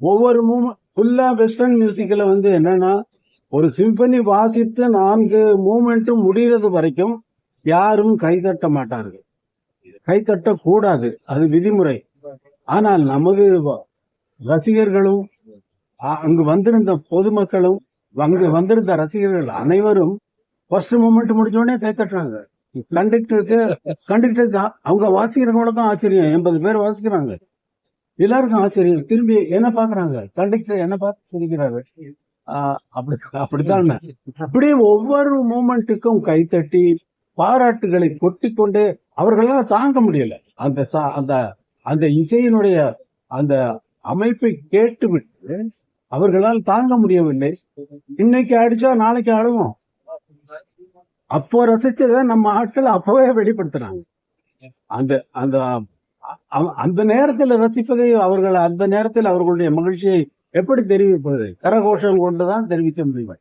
ஒவ்வொரு ஃபுல்லா வெஸ்டர்ன் மியூசிக்ல வந்து என்னன்னா, ஒரு சிம்பனி வாசித்து 4 மூமெண்ட்டும் முடிகிறது வரைக்கும் யாரும் கைதட்ட மாட்டார்கள். கைதட்டக் கூடாது, அது விதிமுறை. ஆனால் நமது ரசிகர்களும் அங்கு வந்திருந்த பொதுமக்களும் அங்கு வந்திருந்த ரசிகர்கள் அனைவரும் ஃபர்ஸ்ட் மூமெண்ட் முடிஞ்ச உடனே கைத்தட்டுறாங்க. கண்டக்டருக்கு அவங்க வாசிக்கிறவங்கள தான் ஆச்சரியம். 80 பேர் வாசிக்கிறாங்க. எல்லாருக்கும் ஆச்சரியம். திரும்பி என்ன பாக்குறாங்க, கண்டக்டர் என்ன பார்த்து சிரிக்கிறாரு. அப்படித்தான். அப்படியே ஒவ்வொரு மூமெண்ட்டுக்கும் கைத்தட்டி பாராட்டுகளை கொட்டிக்கொண்டு அவர்களால் தாங்க முடியல. அந்த அந்த அந்த இசையினுடைய அந்த அமைப்பை கேட்டுவிட்டு அவர்களால் தாங்க முடியவில்லை. இன்னைக்கு அடிச்சா நாளைக்கு ஆடுவோம். அப்போ ரசிச்சதை நம்ம ஆட்கள் அப்பவே வெளிப்படுத்துறாங்க. அந்த அந்த அந்த நேரத்தில் ரசிப்பதை அவர்கள் அந்த நேரத்தில் அவர்களுடைய மகிழ்ச்சியை எப்படி தெரிவிப்பது? கரகோஷம் கொண்டுதான் தெரிவிக்க முடியும்.